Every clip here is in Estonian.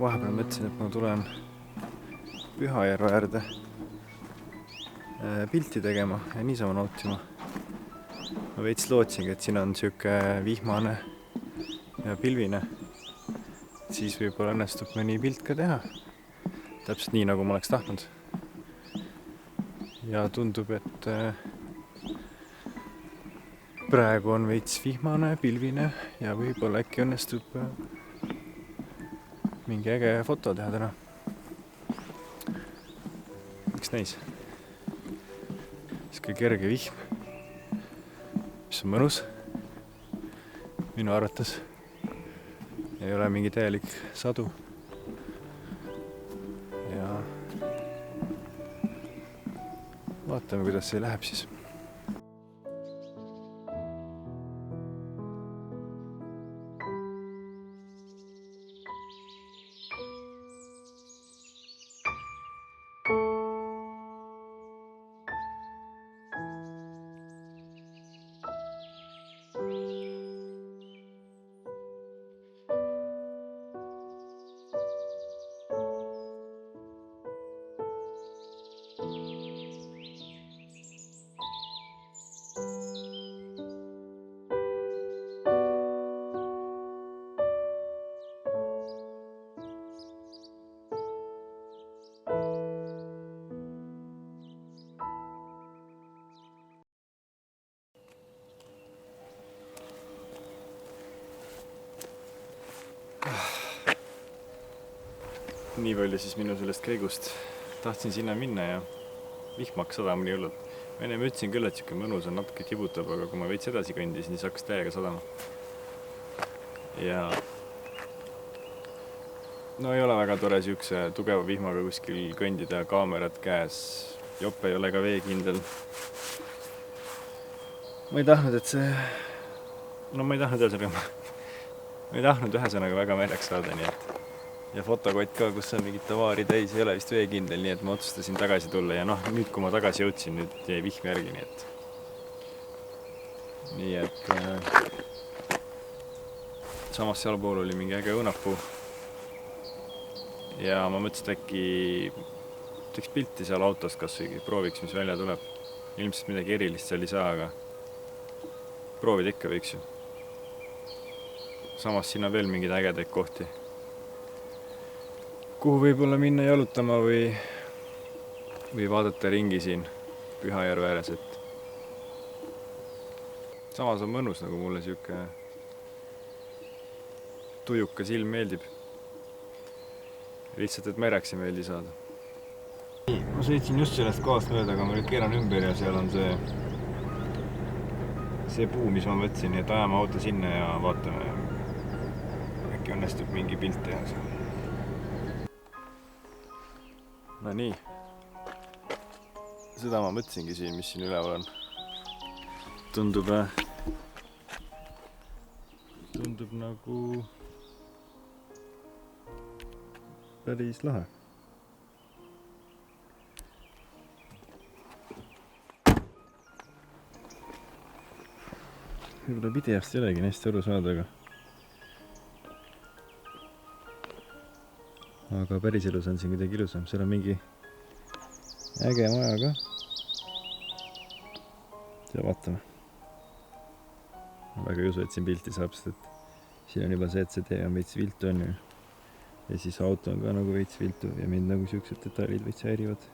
Vahepeal mõtlesin, et ma tulen Pühajärve äärde pilti tegema ja niisama nautima. Ma veits lootsingi, et siin on siuke vihmane ja pilvine. Siis võib-olla õnnestub mõni pilt ka teha. Täpselt nii, nagu ma oleks tahtnud. Ja tundub, et praegu on veits vihmane, pilvine ja võib-olla äkki õnnestub mingi äge foto teha täna. Miks näis? Siuke kerge vihm, mis on mõnus. Minu arvates ei ole mingi täielik sadu. Ja vaatame, kuidas see läheb siis. Nii palju siis minu sellest käigust. Tahtsin sinna minna ja vihm hakkas sadama nii hullult. Ma enne ütlesin küll, et siuke mõnus on, natuke tibutab, aga kui ma veits edasi kõndisin, siis hakkas täiega sadama. Ja no ei ole väga tore siukse tugeva vihmaga kuskil kõndida, kaamerad käes. Jope ei ole ka veekindel. Ma ei tahtnud, et see... No ma ei tahtnud ühesõnaga... Ma ei tahtnud ühesõnaga väga meeleks saada, nii et... Ja fotokott ka, kus on mingit tavaari täis, ei ole vist veekindel, nii et ma otsustasin tagasi tulla. Ja nüüd, kui ma tagasi jõudsin, nüüd jäi vihm järgi, nii et samas sealpool oli mingi äge õunapuu. Ja ma mõtlesin, et äkki teeks pilti seal autost, kas või prooviks, mis välja tuleb. Ilmselt midagi erilist seal ei saa, aga proovida ikka võiks ju. Samas siin on veel mingid ägedaid kohti, kuhu võib-olla minna jalutama või vaadata ringi siin Pühajärve ääres, et samas on mõnus, nagu mulle siuke tujuka silm meeldib. Lihtsalt, et mereks ei meeldi saada. Ma sõitsin just sellest kohast mööda, aga ma nüüd keeran ümber ja seal on see puu, mis ma võtsin, nii et ajame auto sinna ja vaatame, äkki õnnestub mingi pilt teha seal. No nii, seda ma mõtlesingi siin, mis siin üleval on. Tundub nagu päris lahe. Võib-olla videost ei olegi hästi aru saada, aga päris elus on siin kuidagi ilusam. Seal on mingi äge maja ka. Ja vaatame. Ma väga ei usu, et siin pilti saab, sest et siin on juba see, et see tee on veits viltu on ju. Ja siis auto on ka nagu veits viltu ja mind nagu siuksed detailid veits häirivad.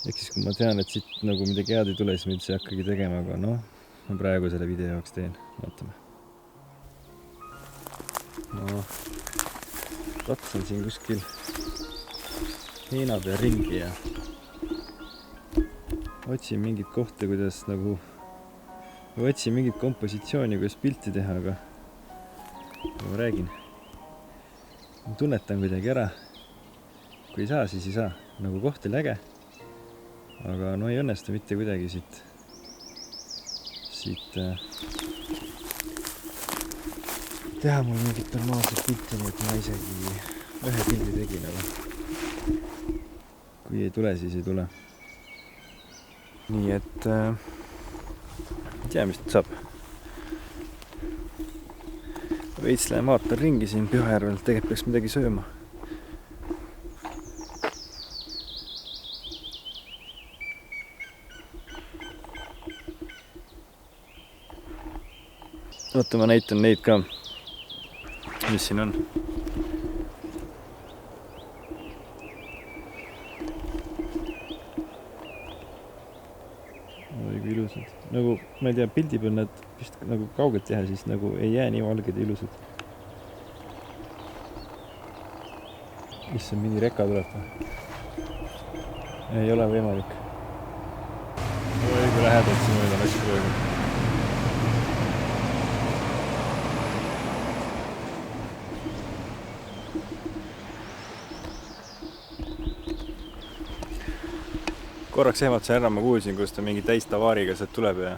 ehk siis kui ma tean, et siit nagu midagi head ei tule, siis ma üldse ei hakkagi tegema, aga noh, ma praegu selle video jaoks teen, vaatame. No, katsun siin kuskil heina peal ringi ja otsin mingit kohta, kuidas nagu, otsin mingit kompositsiooni, kuidas pilti teha, aga ma räägin, ma tunnetan kuidagi ära, kui ei saa, siis ei saa, nagu koht oli äge, aga no ei õnnestu mitte kuidagi siit teha mul mingit normaalset pilti, nii et ma isegi ühe pildi tegin, aga kui ei tule, siis ei tule. Nii et ei tea, mis nüüd saab. Veits lähen vaatan ringi siin Pühajärvel, tegelikult peaks midagi sööma. Oota, ma näitan neid ka, mis siin on. Kui ilusad. Nagu, ma ei tea, pildi peal nad vist nagu kaugelt teha, siis nagu ei jää nii valged ja ilusad. Issand, mingi reka tuleb. Ei ole võimalik. Õige lähedalt siin mõelda läks praegu. Korraks ehmatasin ära, ma kuulsin, kus ta mingi täis tavaariga sealt tuleb ja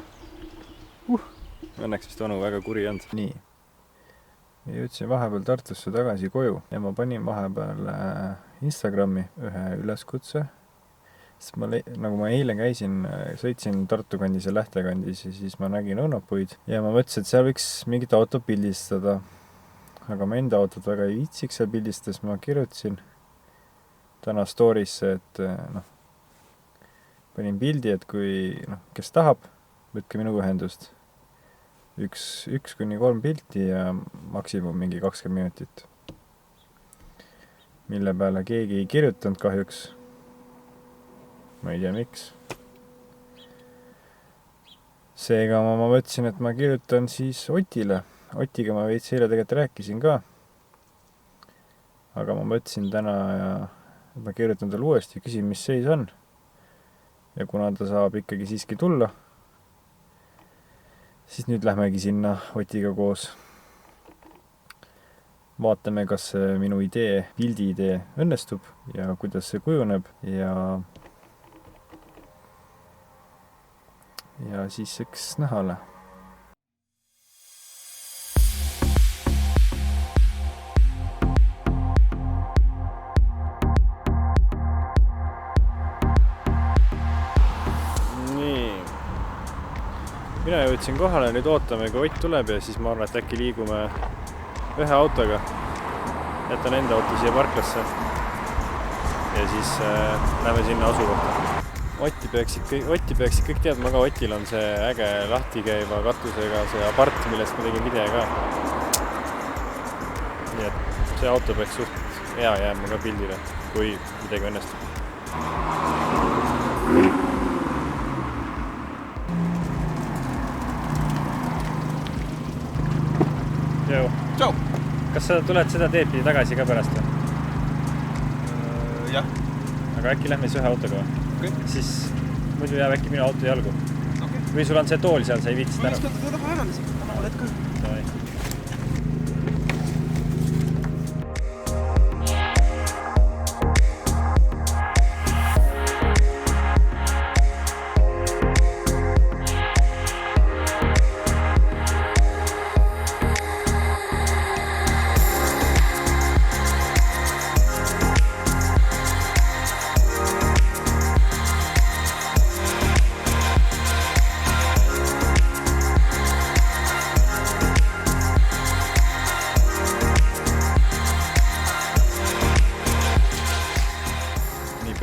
õnneks vist onu väga kuri olnud. Nii. Ja jõudsin vahepeal Tartusse tagasi koju ja ma panin vahepeal Instagrami ühe üleskutse. Sest nagu ma eile käisin, sõitsin Tartu kandis ja Lähtekandis ja siis ma nägin õunapuid ja ma mõtlesin, et seal võiks mingit auto pildistada. Aga ma enda autot väga ei viitsiks seal pildistas, ma kirjutasin täna story'sse, et panin pildi, et kui, kes tahab, võtke minu ühendust. 1-3 pilti ja maksimum mingi 20 minutit. Mille peale keegi ei kirjutanud kahjuks. Ma ei tea, miks. Seega ma mõtlesin, et ma kirjutan siis Otile. Otiga ma veits eile tegelikult rääkisin ka. Aga ma mõtlesin täna ja ma kirjutan talle uuesti ja küsin, mis seis on. Ja kuna ta saab ikkagi siiski tulla, siis nüüd lähmegi sinna Otiga koos. Vaatame, kas minu idee, pildi idee õnnestub ja kuidas see kujuneb ja siis eks nähale. Mina jõudsin kohale, nüüd ootame, kui Ott tuleb ja siis ma arvan, et äkki liigume ühe autoga. Jätan enda auto siia parklasse ja siis lähme sinna asukohta. Otti peaks kõik teadma ka, Otil on see äge lahti käiva katusega see apart, millest ma tegin video ka. Nii et see auto peaks suht hea jääma ka pildile, kui midagi õnnestub. Tšau! Kas sa tuled seda teed pidi tagasi ka pärast või? Jah. Aga äkki lähme siis ühe autoga või? Okay. Siis muidu jääb äkki minu auto jalgu. Okay. Või sul on see tool seal, sa ei viitsid ära? Ma vist tuleb häälendasi, ma oled ka.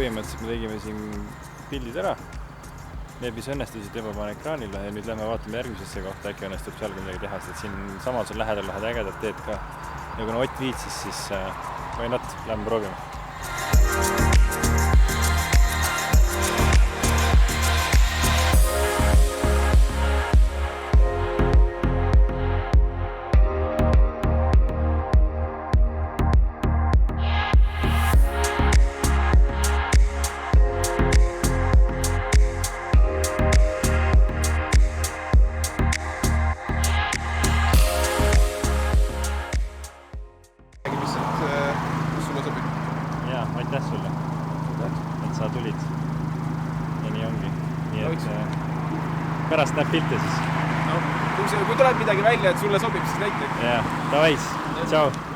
Põhimõtteliselt me tegime siin pildid ära. Need, mis õnnestusid, juba panen ekraanile ja nüüd lähme vaatame järgmisesse kohta, äkki õnnestub seal midagi teha, sest siin samas on lähedal ägedad teed ka. Ja kuna Ott viitsis, siis why not, lähme proovime. pärast näeb pilte siis. No, kui tuleb midagi välja, et sulle sobib, siis näita. jah, davai, tšau.